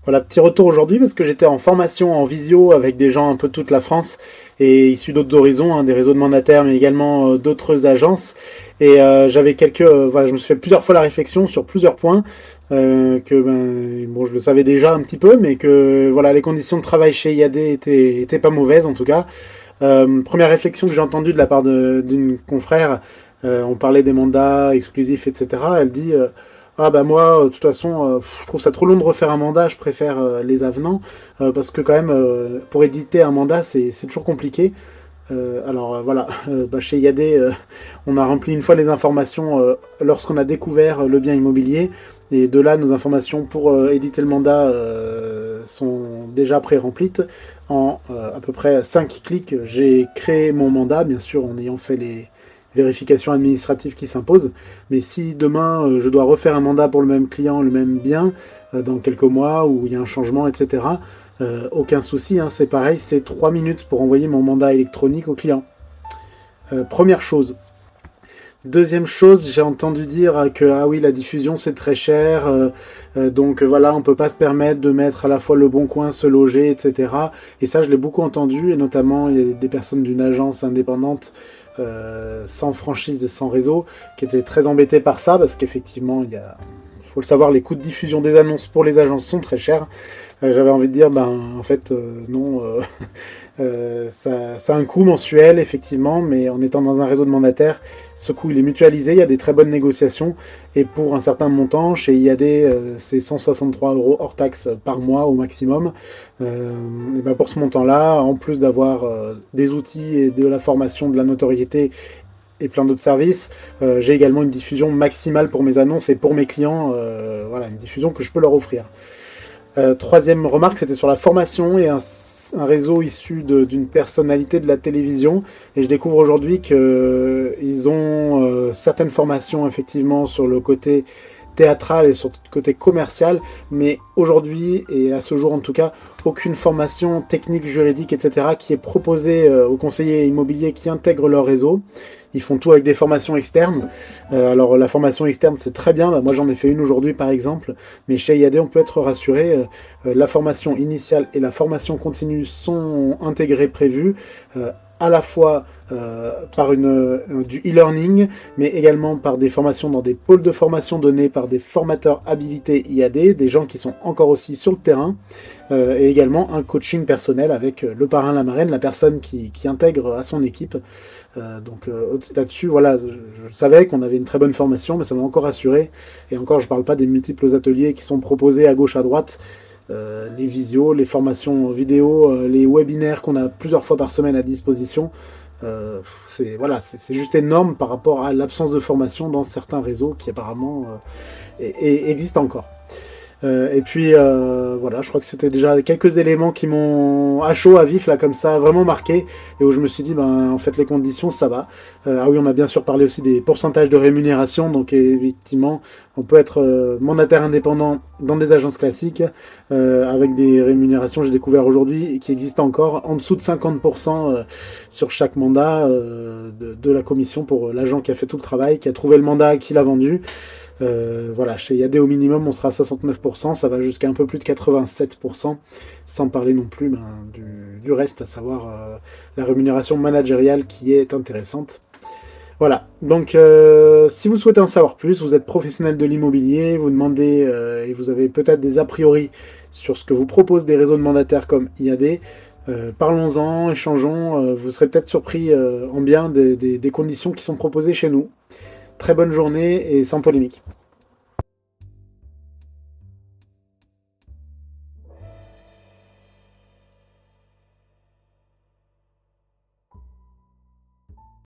Voilà, petit retour aujourd'hui parce que j'étais en formation en visio avec des gens un peu de toute la France et issus d'autres horizons, hein, des réseaux de mandataires, mais également d'autres agences. Et j'avais voilà, je me suis fait plusieurs fois la réflexion sur plusieurs points bon, je le savais déjà un petit peu, mais que voilà, les conditions de travail chez IAD étaient pas mauvaises en tout cas. Première réflexion que j'ai entendue de la part d'une confrère, on parlait des mandats exclusifs, etc. Elle dit ah bah moi, de toute façon, je trouve ça trop long de refaire un mandat, je préfère les avenants, parce que quand même, pour éditer un mandat, c'est toujours compliqué. Voilà, bah, chez IAD, on a rempli une fois les informations lorsqu'on a découvert le bien immobilier, et de là, nos informations pour éditer le mandat sont déjà pré-remplies. En à peu près 5 clics, j'ai créé mon mandat, bien sûr en ayant fait les vérifications administratives qui s'imposent. Mais si demain je dois refaire un mandat pour le même client, le même bien, dans quelques mois, où il y a un changement, etc., aucun souci, hein, c'est pareil, c'est 3 minutes pour envoyer mon mandat électronique au client. Première chose. Deuxième chose, j'ai entendu dire que ah oui, la diffusion c'est très cher, donc voilà, on peut pas se permettre de mettre à la fois Le Bon Coin, Se Loger, etc. Et ça, je l'ai beaucoup entendu, et notamment il y a des personnes d'une agence indépendante sans franchise et sans réseau qui étaient très embêtées par ça, parce qu'effectivement, faut le savoir, les coûts de diffusion des annonces pour les agences sont très chers. J'avais envie de dire, ben en fait, non. Ça a un coût mensuel, effectivement, mais en étant dans un réseau de mandataires, ce coût il est mutualisé, il y a des très bonnes négociations, et pour un certain montant, chez IAD, c'est 163 € hors taxe par mois au maximum. Et ben pour ce montant-là, en plus d'avoir des outils et de la formation, de la notoriété, et plein d'autres services, j'ai également une diffusion maximale pour mes annonces et pour mes clients, voilà, une diffusion que je peux leur offrir. Troisième remarque, c'était sur la formation et un réseau issu d'une personnalité de la télévision. Et je découvre aujourd'hui qu'ils ont certaines formations effectivement sur le côté théâtral et sur le côté commercial, mais aujourd'hui, et à ce jour en tout cas, aucune formation technique, juridique, etc. qui est proposée aux conseillers immobiliers qui intègrent leur réseau. Ils font tout avec des formations externes. Alors la formation externe, c'est très bien. Bah, moi, j'en ai fait une aujourd'hui, par exemple. Mais chez IAD, on peut être rassuré. La formation initiale et la formation continue sont intégrées, prévues. À la fois par du e-learning, mais également par des formations dans des pôles de formation donnés par des formateurs habilités IAD, des gens qui sont encore aussi sur le terrain, et également un coaching personnel avec le parrain, la marraine, la personne qui intègre à son équipe. Là-dessus, voilà, je savais qu'on avait une très bonne formation, mais ça m'a encore assuré. Et encore, je ne parle pas des multiples ateliers qui sont proposés à gauche, à droite, les visios, les formations vidéo, les webinaires qu'on a plusieurs fois par semaine à disposition. C'est juste énorme par rapport à l'absence de formation dans certains réseaux qui apparemment existent encore. Et puis voilà, je crois que c'était déjà quelques éléments qui m'ont à chaud, à vif, là, comme ça, vraiment marqué, et où je me suis dit, ben, en fait, les conditions, ça va. Ah oui, on a bien sûr parlé aussi des pourcentages de rémunération, donc effectivement, on peut être mandataire indépendant dans des agences classiques, avec des rémunérations, j'ai découvert aujourd'hui, qui existent encore, en dessous de 50% sur chaque mandat de la commission pour l'agent qui a fait tout le travail, qui a trouvé le mandat, qui l'a vendu. Voilà, chez IAD au minimum, on sera à 69%, ça va jusqu'à un peu plus de 87%, sans parler non plus du reste, à savoir la rémunération managériale qui est intéressante. Voilà, donc si vous souhaitez en savoir plus, vous êtes professionnel de l'immobilier, vous demandez et vous avez peut-être des a priori sur ce que vous proposent des réseaux de mandataires comme IAD, parlons-en, échangeons, vous serez peut-être surpris en bien des conditions qui sont proposées chez nous. Très bonne journée et sans polémique.